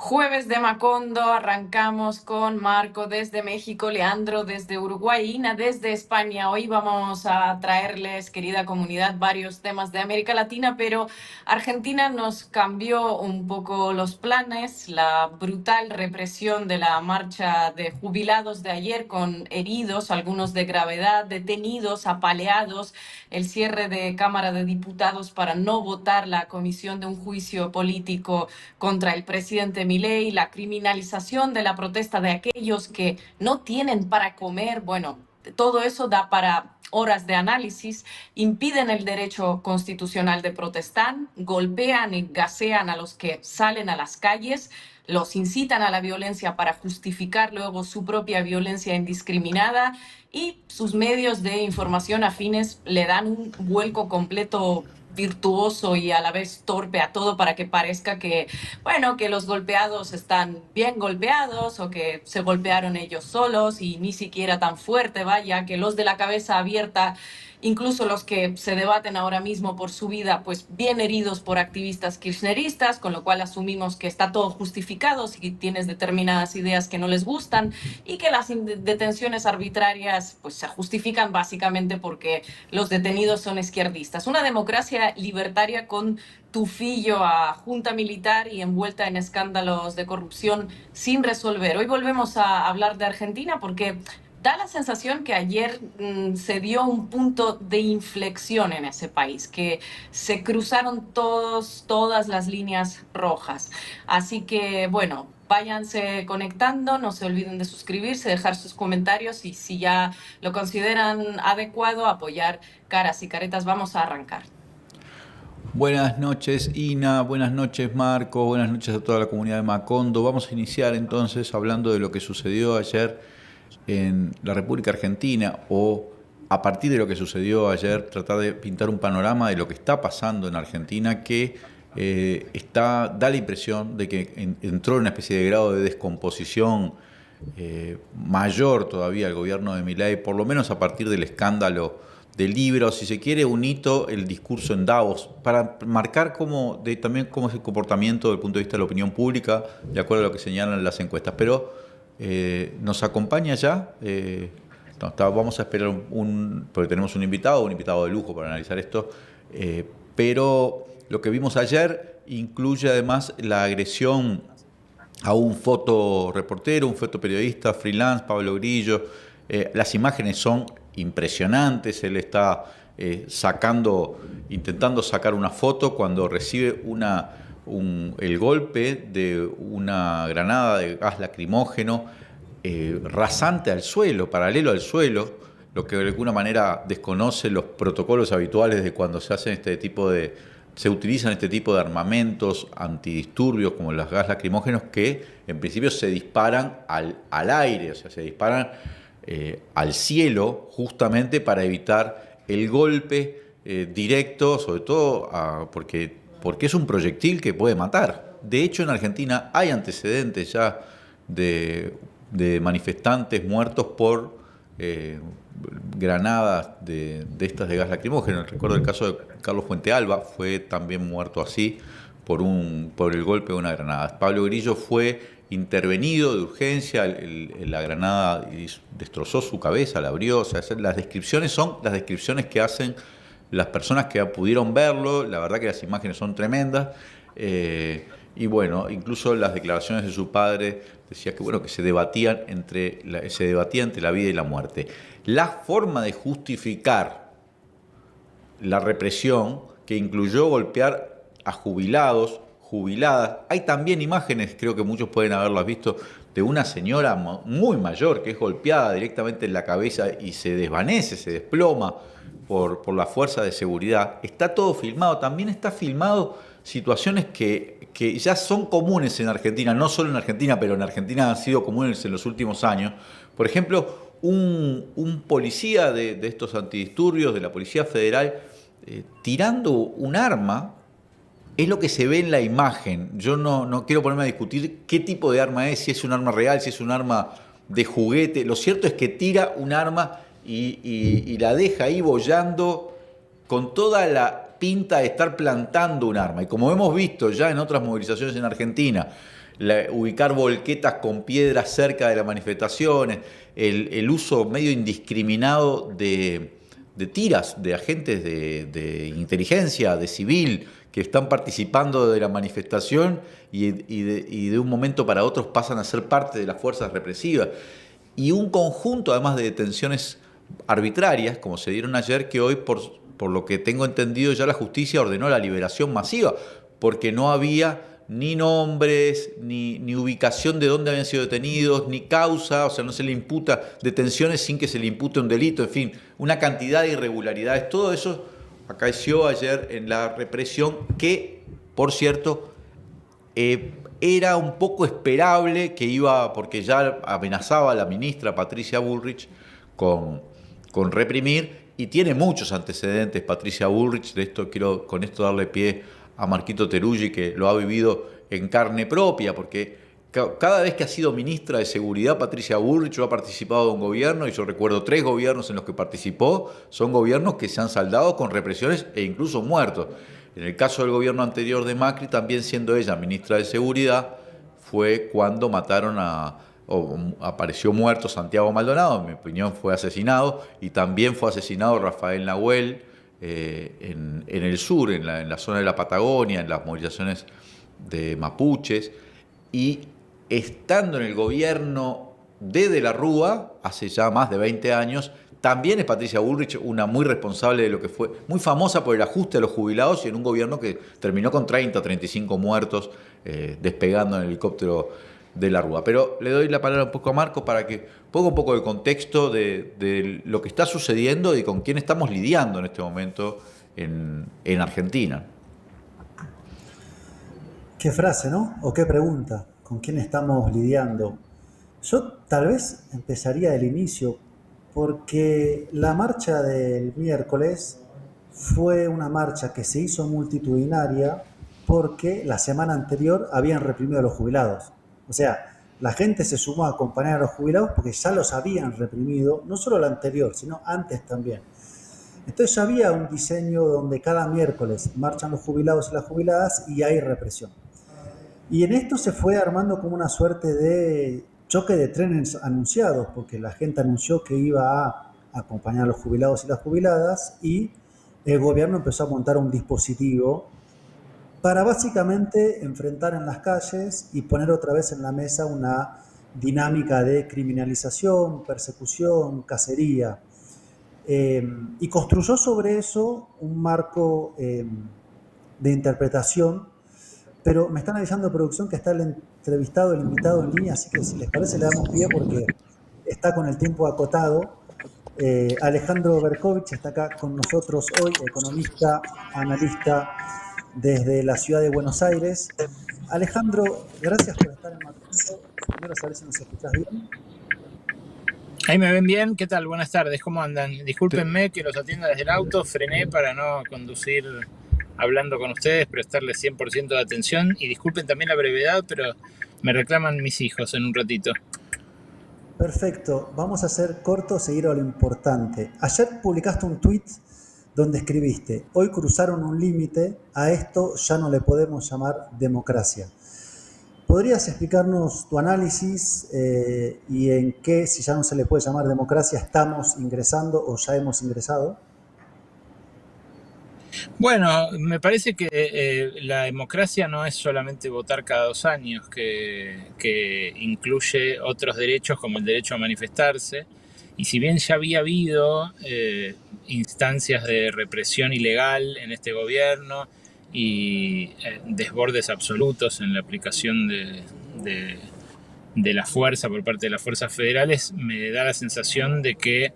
Jueves de Macondo, arrancamos con Marco desde México, Leandro desde Uruguay, Ina desde España. Hoy vamos a traerles, querida comunidad, varios temas de América Latina, pero Argentina nos cambió un poco los planes. La brutal represión de la marcha de jubilados de ayer con heridos, algunos de gravedad, detenidos, apaleados, el cierre de Cámara de Diputados para no votar la comisión de un juicio político contra el presidente Milei, la criminalización de la protesta de aquellos que no tienen para comer. Bueno, todo eso da para horas de análisis. Impiden el derecho constitucional de protestar, golpean y gasean a los que salen a las calles, los incitan a la violencia para justificar luego su propia violencia indiscriminada, y sus medios de información afines le dan un vuelco completo virtuoso y a la vez torpe a todo para que parezca que, bueno, que los golpeados están bien golpeados o que se golpearon ellos solos y ni siquiera tan fuerte, vaya, que los de la cabeza abierta, incluso los que se debaten ahora mismo por su vida, pues bien heridos por activistas kirchneristas, con lo cual asumimos que está todo justificado si tienes determinadas ideas que no les gustan, y que las detenciones arbitrarias pues se justifican básicamente porque los detenidos son izquierdistas. Una democracia libertaria con tufillo a junta militar y envuelta en escándalos de corrupción sin resolver. Hoy volvemos a hablar de Argentina porque da la sensación que ayer se dio un punto de inflexión en ese país, que se cruzaron todas las líneas rojas. Así que, bueno, váyanse conectando, no se olviden de suscribirse, dejar sus comentarios y si ya lo consideran adecuado, apoyar Caras y Caretas. Vamos a arrancar. Buenas noches, Ina, buenas noches, Marco, buenas noches a toda la comunidad de Macondo. Vamos a iniciar entonces hablando de lo que sucedió ayer en la República Argentina, o a partir de lo que sucedió ayer tratar de pintar un panorama de lo que está pasando en Argentina, que da la impresión de que entró en una especie de grado de descomposición mayor todavía el gobierno de Milei, por lo menos a partir del escándalo del libro, si se quiere, un hito, el discurso en Davos, para marcar también cómo es el comportamiento desde el punto de vista de la opinión pública, de acuerdo a lo que señalan las encuestas. Pero nos acompaña ya, vamos a esperar porque tenemos un invitado de lujo para analizar esto, pero lo que vimos ayer incluye además la agresión a un fotoreportero, un fotoperiodista freelance, Pablo Grillo. Las imágenes son impresionantes. Él está intentando sacar una foto cuando recibe el golpe de una granada de gas lacrimógeno rasante al suelo, paralelo al suelo, lo que de alguna manera desconoce los protocolos habituales de cuando se utilizan este tipo de armamentos antidisturbios como los gas lacrimógenos, que en principio se disparan al aire, o sea, se disparan al cielo justamente para evitar el golpe directo, sobre todo porque es un proyectil que puede matar. De hecho, en Argentina hay antecedentes ya de manifestantes muertos por granadas de estas de gas lacrimógeno. Recuerdo el caso de Carlos Fuentealba, fue también muerto así por el golpe de una granada. Pablo Grillo fue intervenido de urgencia, la granada destrozó su cabeza, la abrió. O sea, las descripciones son las descripciones que hacen las personas que pudieron verlo. La verdad que las imágenes son tremendas. Y bueno, incluso las declaraciones de su padre decía que se debatía entre la vida y la muerte. La forma de justificar la represión, que incluyó golpear a jubilados, jubiladas. Hay también imágenes, creo que muchos pueden haberlas visto, de una señora muy mayor que es golpeada directamente en la cabeza y se desvanece, se desploma por la fuerza de seguridad. Está todo filmado. También está filmado situaciones que ya son comunes en Argentina, no solo en Argentina, pero en Argentina han sido comunes en los últimos años. Por ejemplo, un policía de estos antidisturbios, de la Policía Federal, tirando un arma. Es lo que se ve en la imagen. Yo no quiero ponerme a discutir qué tipo de arma es, si es un arma real, si es un arma de juguete. Lo cierto es que tira un arma y la deja ahí boyando con toda la pinta de estar plantando un arma. Y como hemos visto ya en otras movilizaciones en Argentina, ubicar volquetas con piedras cerca de las manifestaciones, el uso medio indiscriminado de tiras de agentes inteligencia, de civil, que están participando de la manifestación y de un momento para otro pasan a ser parte de las fuerzas represivas. Y un conjunto además de detenciones arbitrarias, como se dieron ayer, que hoy, por lo que tengo entendido, ya la justicia ordenó la liberación masiva, porque no había ni nombres, ni ubicación de dónde habían sido detenidos, ni causa, o sea, no se le imputa detenciones sin que se le impute un delito, en fin, una cantidad de irregularidades. Todo eso acaeció ayer en la represión que, por cierto, era un poco esperable que iba, porque ya amenazaba la ministra Patricia Bullrich con reprimir, y tiene muchos antecedentes Patricia Bullrich. De esto quiero con esto darle pie a Marquito Teruggi, que lo ha vivido en carne propia, porque cada vez que ha sido ministra de Seguridad Patricia Bullrich ha participado de un gobierno, y yo recuerdo 3 gobiernos en los que participó, son gobiernos que se han saldado con represiones e incluso muertos. En el caso del gobierno anterior de Macri, también siendo ella ministra de Seguridad, fue cuando apareció muerto Santiago Maldonado, en mi opinión fue asesinado, y también fue asesinado Rafael Nahuel en el sur, en la zona de la Patagonia, en las movilizaciones de mapuches. Y estando en el gobierno de la Rúa, hace ya más de 20 años, también es Patricia Bullrich una muy responsable de lo que fue, muy famosa por el ajuste a los jubilados, y en un gobierno que terminó con 30 o 35 muertos despegando en el helicóptero de la Rúa. Pero le doy la palabra un poco a Marco para que ponga un poco de contexto de lo que está sucediendo y con quién estamos lidiando en este momento en Argentina. Qué frase, ¿no? O qué pregunta. ¿Con quién estamos lidiando? Yo tal vez empezaría del inicio, porque la marcha del miércoles fue una marcha que se hizo multitudinaria porque la semana anterior habían reprimido a los jubilados. O sea, la gente se sumó a acompañar a los jubilados porque ya los habían reprimido, no solo la anterior, sino antes también. Entonces ya había un diseño donde cada miércoles marchan los jubilados y las jubiladas y hay represión. Y en esto se fue armando como una suerte de choque de trenes anunciados, porque la gente anunció que iba a acompañar a los jubilados y las jubiladas, y el gobierno empezó a montar un dispositivo para básicamente enfrentar en las calles y poner otra vez en la mesa una dinámica de criminalización, persecución, cacería. Y construyó sobre eso un marco de interpretación. Pero me están avisando de producción que está el entrevistado, el invitado en línea, así que si les parece le damos pie porque está con el tiempo acotado. Alejandro Berkovich está acá con nosotros hoy, economista, analista desde la ciudad de Buenos Aires. Alejandro, gracias por estar en Macondo. Primero saber si nos escuchas bien. Ahí me ven bien, ¿qué tal? Buenas tardes, ¿cómo andan? Discúlpenme que los atienda desde el auto, frené para no conducir hablando con ustedes, prestarles 100% de atención, y disculpen también la brevedad, pero me reclaman mis hijos en un ratito. Perfecto, vamos a ser cortos e ir a lo importante. Ayer publicaste un tweet donde escribiste: hoy cruzaron un límite, a esto ya no le podemos llamar democracia. ¿Podrías explicarnos tu análisis y en qué, si ya no se le puede llamar democracia, estamos ingresando o ya hemos ingresado? Bueno, me parece que la democracia no es solamente votar cada 2 años, que incluye otros derechos como el derecho a manifestarse. Y si bien ya había habido instancias de represión ilegal en este gobierno y desbordes absolutos en la aplicación de la fuerza por parte de las fuerzas federales, me da la sensación de que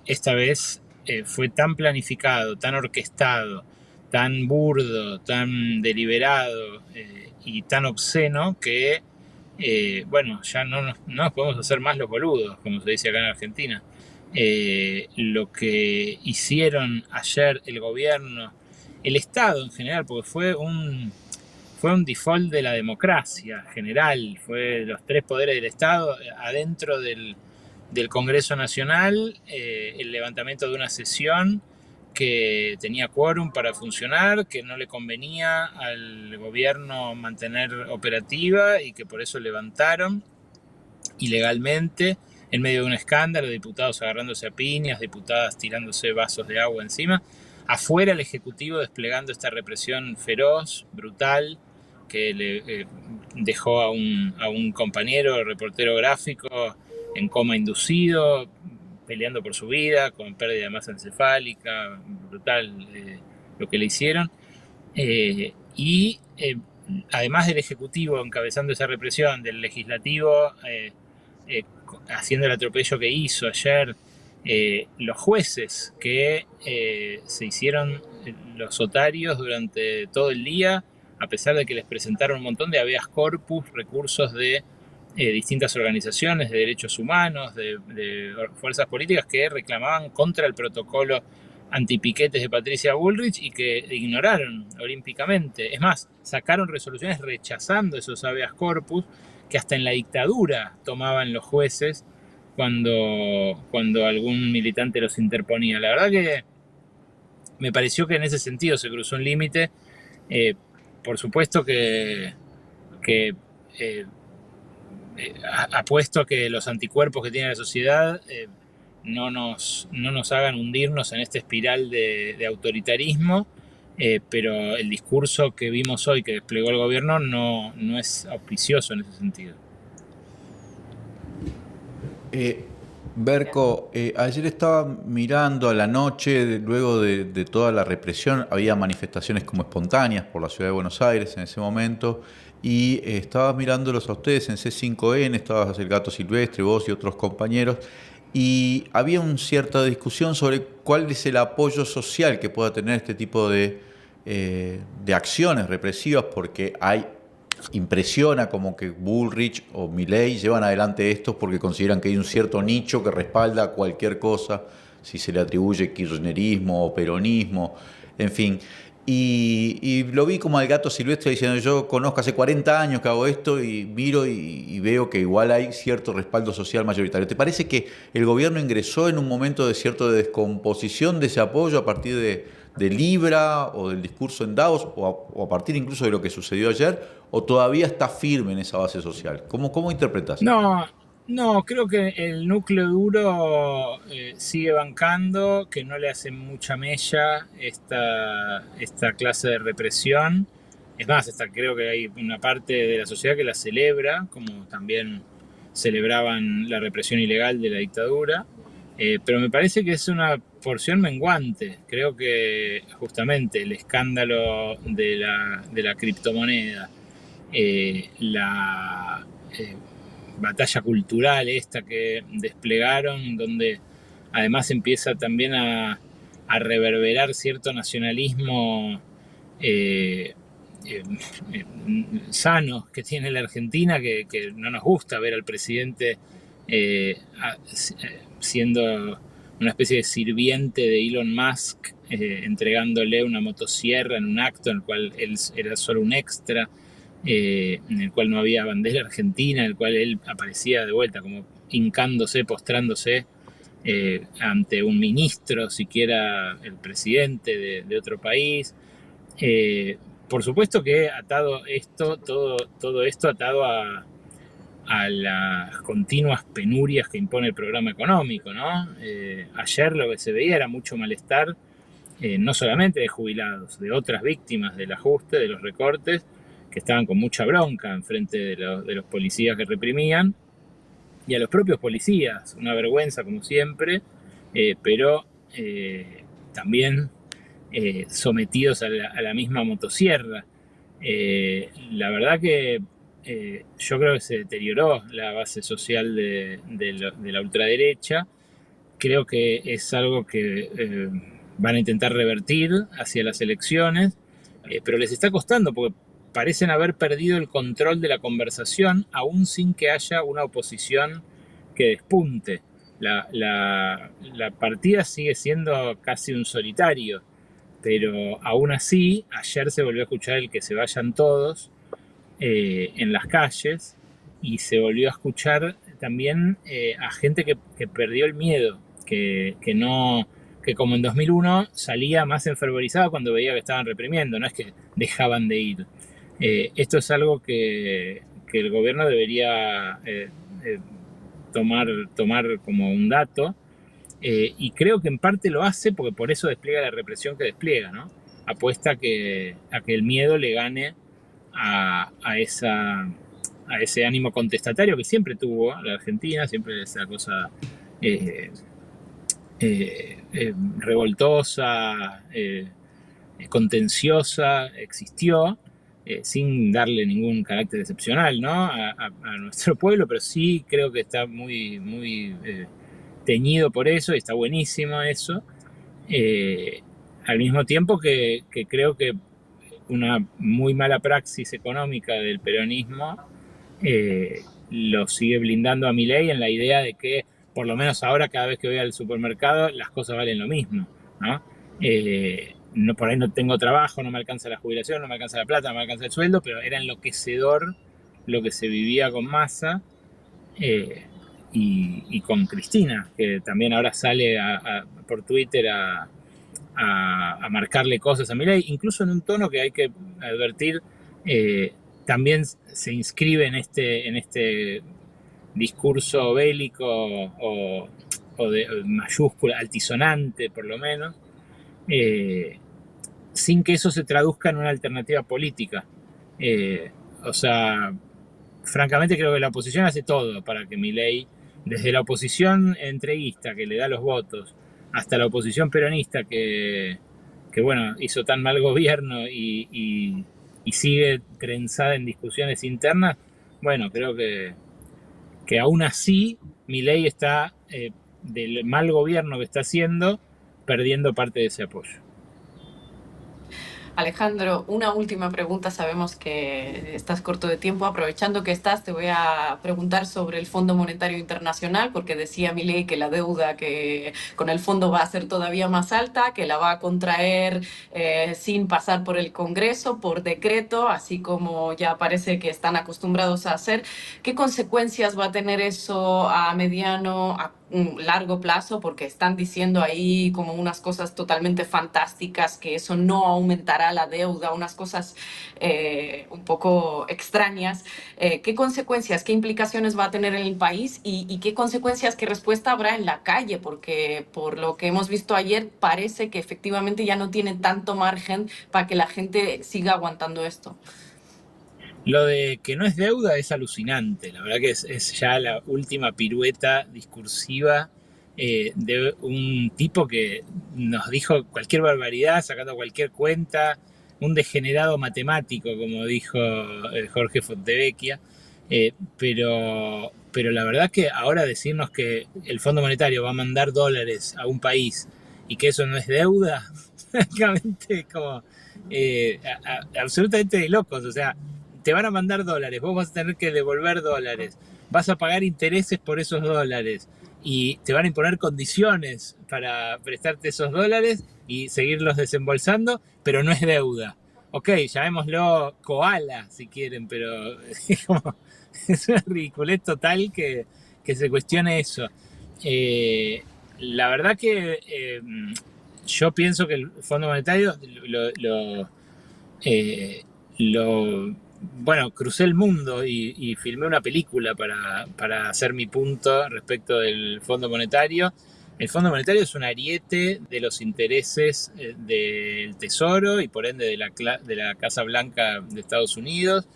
esta vez fue tan planificado, tan orquestado, tan burdo, tan deliberado y tan obsceno que, bueno, ya no nos podemos hacer más los boludos, como se dice acá en Argentina. Lo que hicieron ayer el gobierno, el Estado en general, porque fue un default de la democracia general, fue los 3 poderes del Estado adentro del Congreso Nacional, el levantamiento de una sesión que tenía quórum para funcionar, que no le convenía al gobierno mantener operativa y que por eso levantaron ilegalmente, en medio de un escándalo, diputados agarrándose a piñas, diputadas tirándose vasos de agua encima, afuera el Ejecutivo desplegando esta represión feroz, brutal, que le dejó a un compañero, reportero gráfico, en coma inducido, peleando por su vida, con pérdida de masa encefálica, brutal lo que le hicieron. Y además del Ejecutivo encabezando esa represión, del Legislativo haciendo el atropello que hizo ayer, los jueces que se hicieron los otarios durante todo el día, a pesar de que les presentaron un montón de habeas corpus, recursos de distintas organizaciones de derechos humanos, de fuerzas políticas que reclamaban contra el protocolo antipiquetes de Patricia Bullrich y que ignoraron olímpicamente. Es más, sacaron resoluciones rechazando esos habeas corpus que hasta en la dictadura tomaban los jueces cuando algún militante los interponía. La verdad que me pareció que en ese sentido se cruzó un límite. Por supuesto que apuesto a que los anticuerpos que tiene la sociedad no nos hagan hundirnos en esta espiral de autoritarismo, pero el discurso que vimos hoy que desplegó el gobierno no es auspicioso en ese sentido. Berco, ayer estaba mirando a la noche, luego de toda la represión, había manifestaciones como espontáneas por la ciudad de Buenos Aires en ese momento, y estaba mirándolos a ustedes en C5N, estabas el Gato Silvestre, vos y otros compañeros, y había una cierta discusión sobre cuál es el apoyo social que pueda tener este tipo de acciones represivas, porque impresiona como que Bullrich o Milei llevan adelante esto porque consideran que hay un cierto nicho que respalda cualquier cosa, si se le atribuye kirchnerismo o peronismo, en fin. Y lo vi como al Gato Silvestre diciendo: yo conozco hace 40 años que hago esto y miro y veo que igual hay cierto respaldo social mayoritario. ¿Te parece que el gobierno ingresó en un momento de cierta descomposición de ese apoyo a partir de Libra o del discurso en Davos o a partir incluso de lo que sucedió ayer, o todavía está firme en esa base social? ¿Cómo interpretas? No, creo que el núcleo duro sigue bancando, que no le hace mucha mella esta clase de represión. Es más, creo que hay una parte de la sociedad que la celebra, como también celebraban la represión ilegal de la dictadura. Pero me parece que es una porción menguante. Creo que justamente el escándalo de la criptomoneda, la batalla cultural esta que desplegaron, donde además empieza también a reverberar cierto nacionalismo sano que tiene la Argentina, que no nos gusta ver al presidente siendo una especie de sirviente de Elon Musk, entregándole una motosierra en un acto en el cual él era solo un extra, en el cual no había bandera argentina, en el cual él aparecía de vuelta como hincándose, postrándose ante un ministro, siquiera el presidente de otro país. Por supuesto que atado esto, todo esto atado a las continuas penurias que impone el programa económico, ¿no? Ayer lo que se veía era mucho malestar, no solamente de jubilados, de otras víctimas del ajuste, de los recortes, que estaban con mucha bronca en frente de los policías que reprimían, y a los propios policías, una vergüenza como siempre, pero también sometidos a la misma motosierra. La verdad que yo creo que se deterioró la base social de la ultraderecha. Creo que es algo que van a intentar revertir hacia las elecciones, pero les está costando porque parecen haber perdido el control de la conversación, aún sin que haya una oposición que despunte. La partida sigue siendo casi un solitario, pero aún así, ayer se volvió a escuchar el que se vayan todos en las calles, y se volvió a escuchar también a gente que perdió el miedo, que no que como en 2001 salía más enfervorizada cuando veía que estaban reprimiendo, no es que dejaban de ir. Esto es algo que el gobierno debería tomar como un dato, y creo que en parte lo hace porque por eso despliega la represión que despliega, ¿no? Apuesta a que el miedo le gane a ese ánimo contestatario que siempre tuvo la Argentina, siempre esa cosa revoltosa, contenciosa, existió, sin darle ningún carácter excepcional, ¿no? a nuestro pueblo, pero sí creo que está muy teñido por eso y está buenísimo eso. Al mismo tiempo que creo que una muy mala praxis económica del peronismo lo sigue blindando a Milei en la idea de que por lo menos ahora cada vez que voy al supermercado las cosas valen lo mismo, ¿no? No, por ahí no tengo trabajo, no me alcanza la jubilación, no me alcanza la plata, no me alcanza el sueldo, pero era enloquecedor lo que se vivía con Massa y con Cristina, que también ahora sale por Twitter a marcarle cosas a Milei, incluso en un tono que hay que advertir, también se inscribe en este discurso bélico o de mayúscula, altisonante por lo menos, sin que eso se traduzca en una alternativa política. O sea, francamente creo que la oposición hace todo para que Milei, desde la oposición entreguista que le da los votos, hasta la oposición peronista que bueno, hizo tan mal gobierno y sigue trenzada en discusiones internas, bueno, creo que aún así Milei está, del mal gobierno que está haciendo, perdiendo parte de ese apoyo. Alejandro, una última pregunta. Sabemos que estás corto de tiempo. Aprovechando que estás, te voy a preguntar sobre el Fondo Monetario Internacional, porque decía Milei que la deuda que con el fondo va a ser todavía más alta, que la va a contraer sin pasar por el Congreso, por decreto, así como ya parece que están acostumbrados a hacer. ¿Qué consecuencias va a tener eso a mediano, a un largo plazo? Porque están diciendo ahí como unas cosas totalmente fantásticas, que eso no aumentará la deuda, unas cosas un poco extrañas. ¿Qué consecuencias, qué implicaciones va a tener en el país y qué consecuencias, qué respuesta habrá en la calle? Porque por lo que hemos visto ayer parece que efectivamente ya no tiene tanto margen para que la gente siga aguantando esto. Lo de que no es deuda es alucinante, la verdad que es ya la última pirueta discursiva de un tipo que nos dijo cualquier barbaridad, sacando cualquier cuenta, un degenerado matemático, como dijo Jorge Fontevecchia, pero la verdad que ahora decirnos que el Fondo Monetario va a mandar dólares a un país y que eso no es deuda, francamente como absolutamente de locos, o sea, te van a mandar dólares, vos vas a tener que devolver dólares, vas a pagar intereses por esos dólares y te van a imponer condiciones para prestarte esos dólares y seguirlos desembolsando, pero no es deuda. Ok, llamémoslo koala si quieren, pero es una ridiculez total que se cuestione eso. La verdad que yo pienso que el Fondo Monetario bueno, crucé el mundo y filmé una película para hacer mi punto respecto del Fondo Monetario. El Fondo Monetario es un ariete de los intereses del Tesoro y por ende de la Casa Blanca de Estados Unidos.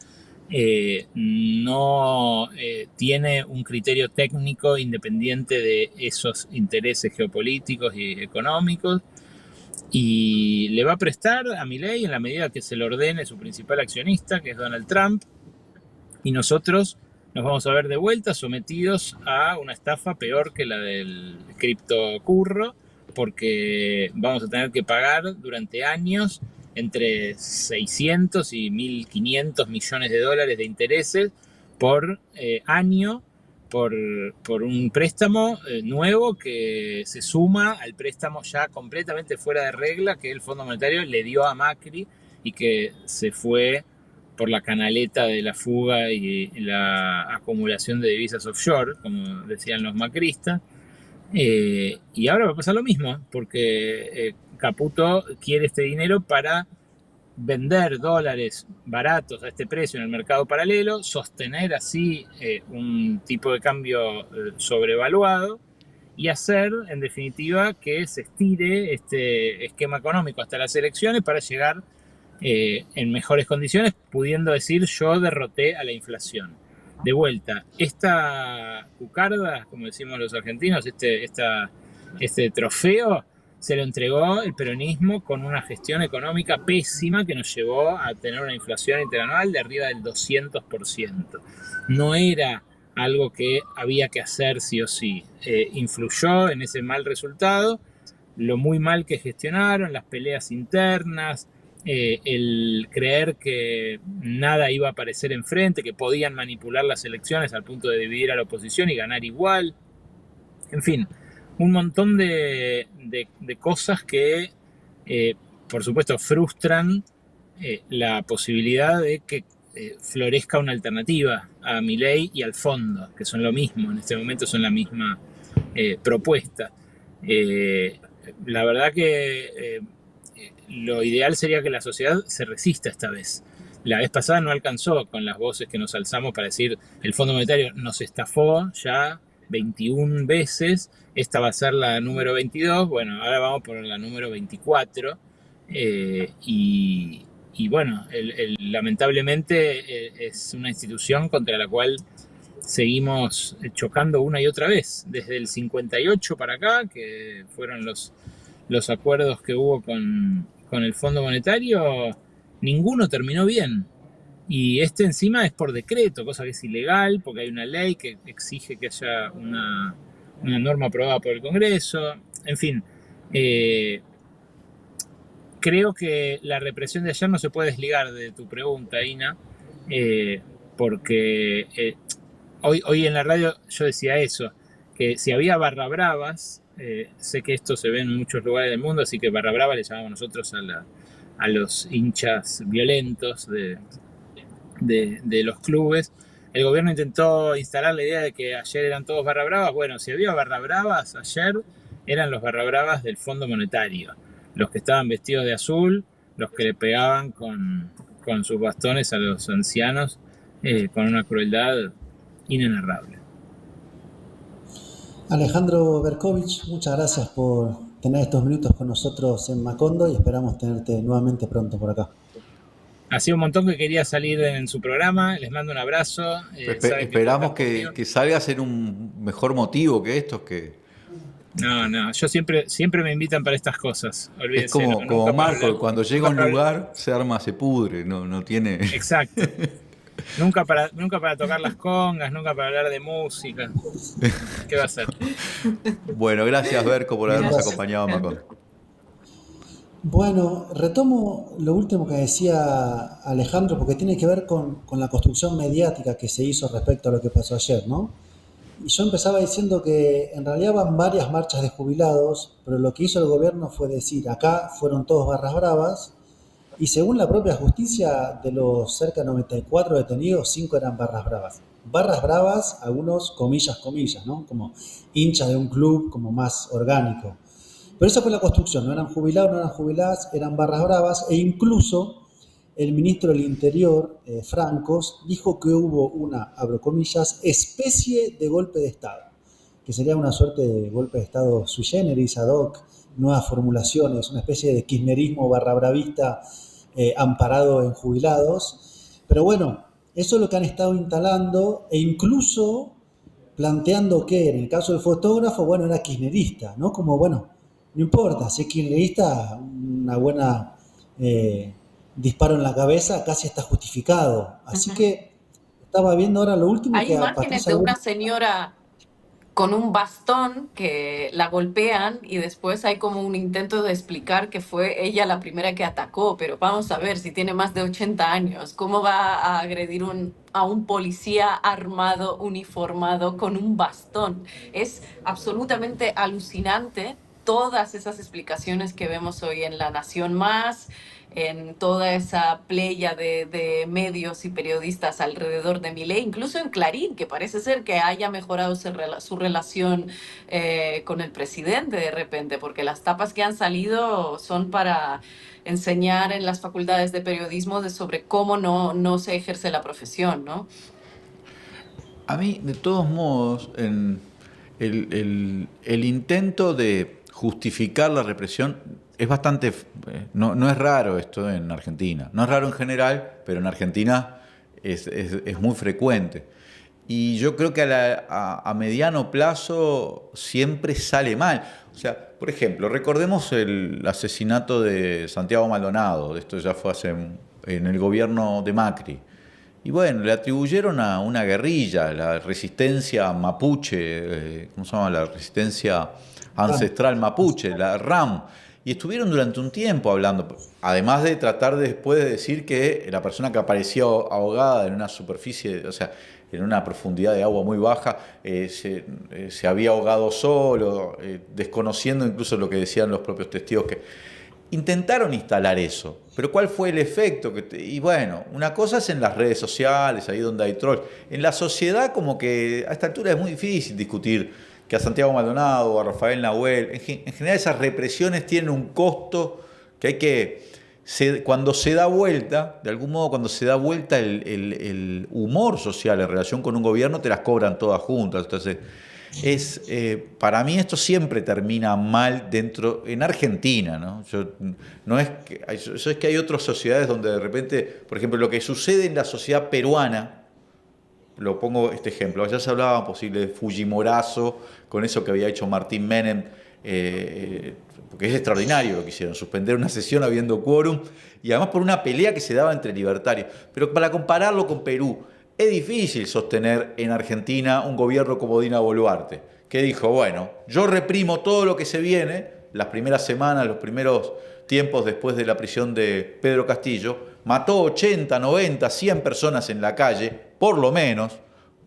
No tiene un criterio técnico independiente de esos intereses geopolíticos y económicos. Y le va a prestar a Milei en la medida que se le ordene su principal accionista, que es Donald Trump, y nosotros nos vamos a ver de vuelta sometidos a una estafa peor que la del criptocurro, porque vamos a tener que pagar durante años entre 600 y 1.500 millones de dólares de intereses por año por un préstamo nuevo que se suma al préstamo ya completamente fuera de regla que el Fondo Monetario le dio a Macri y que se fue por la canaleta de la fuga y la acumulación de divisas offshore, como decían los macristas. Y ahora va a pasar lo mismo, porque Caputo quiere este dinero para vender dólares baratos a este precio en el mercado paralelo, sostener así un tipo de cambio sobrevaluado y hacer, en definitiva, que se estire este esquema económico hasta las elecciones para llegar en mejores condiciones, pudiendo decir yo derroté a la inflación. De vuelta, esta cucarda, como decimos los argentinos, este trofeo, se lo entregó el peronismo con una gestión económica pésima que nos llevó a tener una inflación interanual de arriba del 200%. No era algo que había que hacer sí o sí. Influyó en ese mal resultado lo muy mal que gestionaron, las peleas internas, el creer que nada iba a aparecer enfrente, que podían manipular las elecciones al punto de dividir a la oposición y ganar igual. En fin, un montón de cosas que, por supuesto, frustran la posibilidad de que florezca una alternativa a Milei y al fondo, que son lo mismo, en este momento son la misma propuesta. La verdad que lo ideal sería que la sociedad se resista esta vez. La vez pasada no alcanzó con las voces que nos alzamos para decir el Fondo Monetario nos estafó ya 21 veces, esta va a ser la número 22, bueno, ahora vamos por la número 24 y bueno, lamentablemente es una institución contra la cual seguimos chocando una y otra vez, desde el 58 para acá, que fueron los acuerdos que hubo con el Fondo Monetario, ninguno terminó bien. Y este encima es por decreto, cosa que es ilegal, porque hay una ley que exige que haya una norma aprobada por el Congreso. En fin, creo que la represión de ayer no se puede desligar de tu pregunta, Ina, porque hoy en la radio yo decía eso, que si había barra bravas, sé que esto se ve en muchos lugares del mundo, así que barra brava le llamamos nosotros a los hinchas violentos de los clubes. El gobierno intentó instalar la idea de que ayer eran todos barra bravas. Bueno, si había barra bravas ayer, eran los barra bravas del Fondo Monetario, los que estaban vestidos de azul, los que le pegaban con sus bastones a los ancianos con una crueldad inenarrable. Alejandro Berkovich, muchas gracias por tener estos minutos con nosotros en Macondo y esperamos tenerte nuevamente pronto por acá. Hacía un montón que quería salir en su programa, les mando un abrazo. Esperamos que salga a ser un mejor motivo que estos que... No, yo siempre me invitan para estas cosas. Olvídense, es como Marco, cuando llega a un lugar se arma, se pudre, no tiene... Exacto. Nunca para tocar las congas, nunca para hablar de música. ¿Qué va a hacer? Bueno, gracias Berco por habernos acompañado a Macón. Bueno, retomo lo último que decía Alejandro, porque tiene que ver con la construcción mediática que se hizo respecto a lo que pasó ayer, ¿no? Y yo empezaba diciendo que en realidad van varias marchas de jubilados, pero lo que hizo el gobierno fue decir, acá fueron todos barras bravas, y según la propia justicia, de los cerca de 94 detenidos, 5 eran barras bravas. Barras bravas, algunos comillas, ¿no? Como hinchas de un club como más orgánico. Pero esa fue la construcción, no eran jubilados, no eran jubiladas, eran barras bravas, e incluso el ministro del Interior, Francos, dijo que hubo una, abro comillas, especie de golpe de Estado, que sería una suerte de golpe de Estado sui generis, ad hoc, nuevas formulaciones, una especie de kirchnerismo barra bravista amparado en jubilados. Pero bueno, eso es lo que han estado instalando e incluso planteando que en el caso del fotógrafo, bueno, era kirchnerista, ¿no? Como, bueno, no importa, si es kirchnerista, una buena disparo en la cabeza casi está justificado. Así que estaba viendo ahora lo último. Hay imágenes de una señora con un bastón que la golpean y después hay como un intento de explicar que fue ella la primera que atacó, pero vamos a ver si tiene más de 80 años, ¿cómo va a agredir a un policía armado, uniformado, con un bastón? Es absolutamente alucinante todas esas explicaciones que vemos hoy en La Nación Más, en toda esa playa de medios y periodistas alrededor de Milei, incluso en Clarín, que parece ser que haya mejorado su relación con el presidente de repente, porque las tapas que han salido son para enseñar en las facultades de periodismo sobre cómo no se ejerce la profesión, ¿no? A mí, de todos modos, el intento de justificar la represión es bastante... no es raro esto en Argentina. No es raro en general, pero en Argentina es muy frecuente. Y yo creo que a mediano plazo siempre sale mal. O sea, por ejemplo, recordemos el asesinato de Santiago Maldonado. Esto ya fue en el gobierno de Macri. Y bueno, le atribuyeron a una guerrilla, la resistencia mapuche, ¿cómo se llama? La resistencia ancestral mapuche, la RAM. Y estuvieron durante un tiempo hablando, además de tratar después de decir que la persona que apareció ahogada en una superficie, o sea, en una profundidad de agua muy baja, se había ahogado solo, desconociendo incluso lo que decían los propios testigos, que intentaron instalar eso, pero ¿cuál fue el efecto? Y bueno, una cosa es en las redes sociales, ahí donde hay trolls. En la sociedad como que a esta altura es muy difícil discutir que a Santiago Maldonado o a Rafael Nahuel, en general esas represiones tienen un costo que hay que... Cuando se da vuelta, de algún modo cuando se da vuelta el humor social en relación con un gobierno, te las cobran todas juntas. Entonces, para mí esto siempre termina mal en Argentina, ¿no? Es que hay otras sociedades donde de repente, por ejemplo, lo que sucede en la sociedad peruana, lo pongo este ejemplo, ya se hablaba posible de Fujimorazo, con eso que había hecho Martín Menem, porque es extraordinario lo que hicieron, suspender una sesión habiendo quórum, y además por una pelea que se daba entre libertarios. Pero para compararlo con Perú, es difícil sostener en Argentina un gobierno como Dina Boluarte, que dijo, bueno, yo reprimo todo lo que se viene, las primeras semanas, los primeros tiempos después de la prisión de Pedro Castillo, mató 80, 90, 100 personas en la calle, por lo menos,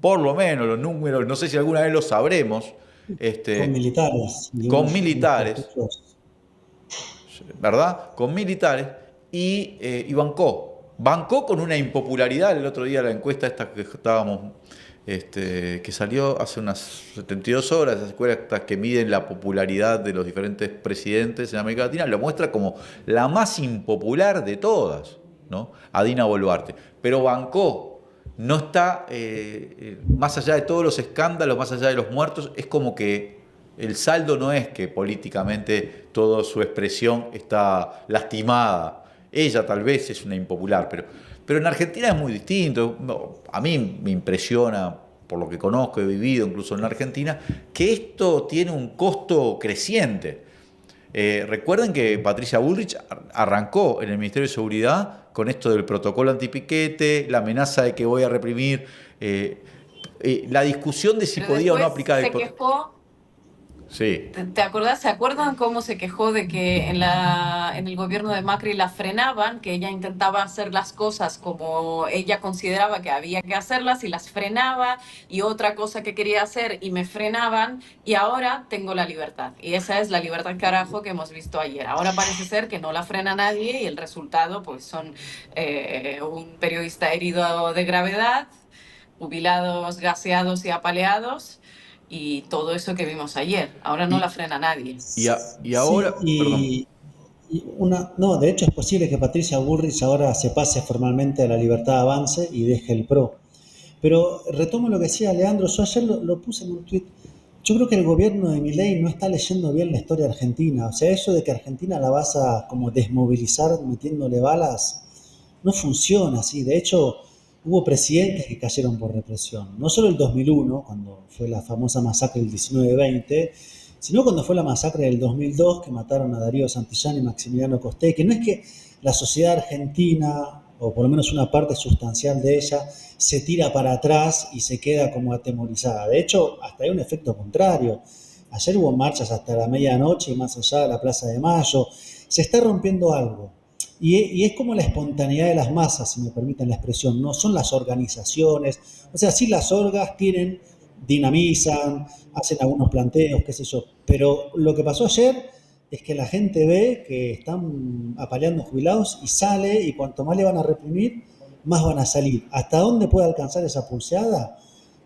los números, no sé si alguna vez los sabremos. Con militares. Con militares, ¿verdad? Con militares, y bancó con una impopularidad. El otro día la encuesta esta que estábamos, que salió hace unas 72 horas, esas encuestas que miden la popularidad de los diferentes presidentes en América Latina, lo muestra como la más impopular de todas, ¿no? A Dina Boluarte. Pero bancó. No está, más allá de todos los escándalos, más allá de los muertos, es como que el saldo no es que políticamente toda su expresión está lastimada. Ella tal vez es una impopular, pero en Argentina es muy distinto. A mí me impresiona, por lo que conozco, he vivido incluso en la Argentina, que esto tiene un costo creciente. Recuerden que Patricia Bullrich arrancó en el Ministerio de Seguridad con esto del protocolo antipiquete, la amenaza de que voy a reprimir, la discusión de si Pero podía o no después aplicar se quejó. Sí. ¿Te acordás? ¿Se acuerdan cómo se quejó de que en el gobierno de Macri la frenaban, que ella intentaba hacer las cosas como ella consideraba que había que hacerlas y las frenaba, y otra cosa que quería hacer y me frenaban, y ahora tengo la libertad? Y esa es la libertad carajo que hemos visto ayer. Ahora parece ser que no la frena nadie y el resultado pues son un periodista herido de gravedad, jubilados gaseados y apaleados, y todo eso que vimos ayer. Ahora no la Y, frena nadie. y Sí, ahora, perdón. no, de hecho es posible que Patricia Bullrich ahora se pase formalmente a la Libertad Avance y deje el PRO. Pero retomo lo que decía Leandro, yo ayer lo puse en un tuit. Yo creo que el gobierno de Milei no está leyendo bien la historia argentina. O sea, eso de que Argentina la vas a como desmovilizar metiéndole balas, no funciona así. De hecho, hubo presidentes que cayeron por represión. No solo el 2001, cuando fue la famosa masacre del 19-20, sino cuando fue la masacre del 2002, que mataron a Darío Santillán y Maximiliano Costé, que no es que la sociedad argentina, o por lo menos una parte sustancial de ella, se tira para atrás y se queda como atemorizada. De hecho, hasta hay un efecto contrario. Ayer hubo marchas hasta la medianoche y más allá de la Plaza de Mayo. Se está rompiendo algo. Y es como la espontaneidad de las masas, si me permiten la expresión, no son las organizaciones. O sea, sí las orgas dinamizan, hacen algunos planteos, qué sé yo. Pero lo que pasó ayer es que la gente ve que están apaleando jubilados y sale, y cuanto más le van a reprimir, más van a salir. ¿Hasta dónde puede alcanzar esa pulseada?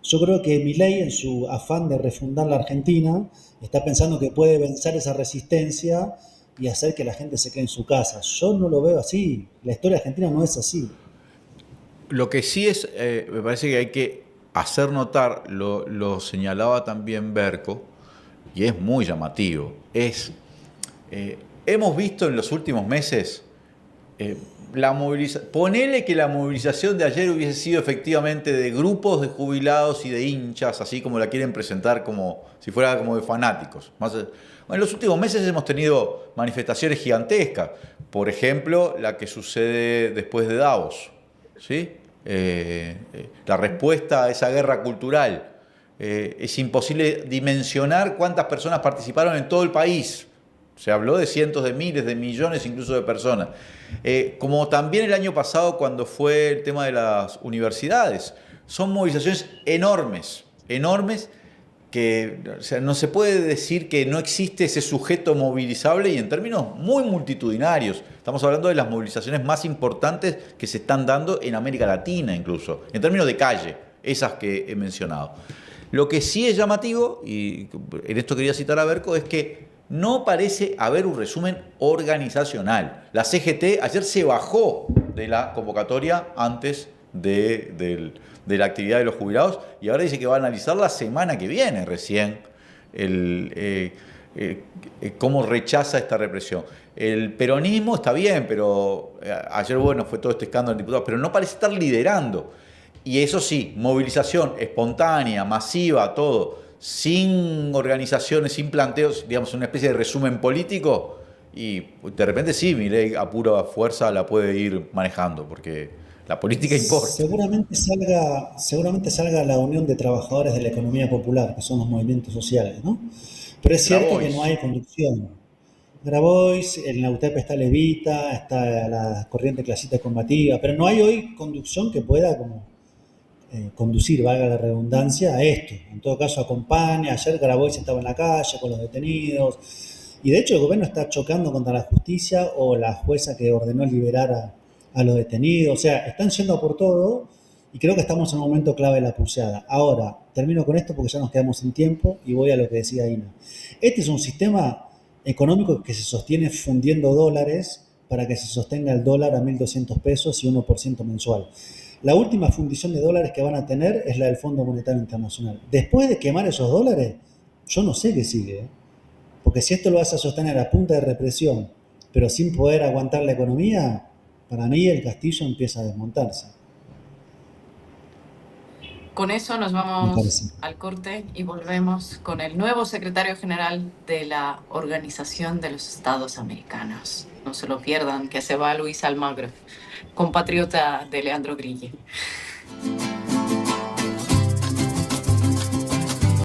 Yo creo que Milei, en su afán de refundar la Argentina, está pensando que puede vencer esa resistencia y hacer que la gente se quede en su casa. Yo no lo veo así. La historia argentina no es así. Lo que sí es, me parece que hay que hacer notar, lo señalaba también Berco, y es muy llamativo, hemos visto en los últimos meses ponele que la movilización de ayer hubiese sido efectivamente de grupos de jubilados y de hinchas, así como la quieren presentar, como si fuera como de fanáticos. En los últimos meses hemos tenido manifestaciones gigantescas, por ejemplo, la que sucede después de Davos, ¿sí? La respuesta a esa guerra cultural. Es imposible dimensionar cuántas personas participaron en todo el país. Se habló de cientos de miles, de millones incluso de personas. Como también el año pasado cuando fue el tema de las universidades. Son movilizaciones enormes, enormes, que o sea, no se puede decir que no existe ese sujeto movilizable, y en términos muy multitudinarios. Estamos hablando de las movilizaciones más importantes que se están dando en América Latina incluso, en términos de calle, esas que he mencionado. Lo que sí es llamativo, y en esto quería citar a Berco, es que no parece haber un resumen organizacional. La CGT ayer se bajó de la convocatoria antes de la actividad de los jubilados, y ahora dice que va a analizar la semana que viene recién cómo rechaza esta represión. El peronismo está bien, pero ayer fue todo este escándalo de diputados, pero no parece estar liderando. Y eso sí, movilización espontánea, masiva, todo, sin organizaciones, sin planteos, digamos, una especie de resumen político, y de repente sí, Milei a pura fuerza la puede ir manejando, porque la política importa. Seguramente salga la Unión de Trabajadores de la Economía Popular, que son los movimientos sociales, ¿no? Pero es cierto que no Grabois. hay conducción. Grabois, en la UTEP está Levita, está la corriente clasista combativa, pero no hay hoy conducción que pueda como conducir, valga la redundancia, a esto. En todo caso, acompaña. Ayer Grabois estaba en la calle con los detenidos. Y de hecho, el gobierno está chocando contra la justicia o la jueza que ordenó liberar a los detenidos. O sea, están yendo a por todo, y creo que estamos en un momento clave de la pulseada. Ahora, termino con esto porque ya nos quedamos sin tiempo y voy a lo que decía Ina. Este es un sistema económico que se sostiene fundiendo dólares para que se sostenga el dólar a 1.200 pesos y 1% mensual. La última fundición de dólares que van a tener es la del Fondo Monetario Internacional. Después de quemar esos dólares, yo no sé qué sigue, ¿eh? Porque si esto lo vas a sostener a punta de represión, pero sin poder aguantar la economía, para mí el castillo empieza a desmontarse, Con eso nos me vamos parece. al corte y volvemos con el nuevo secretario general de la Organización de los Estados Americanos. No se lo pierdan, que se va Luis Almagro, compatriota de Leandro Grille.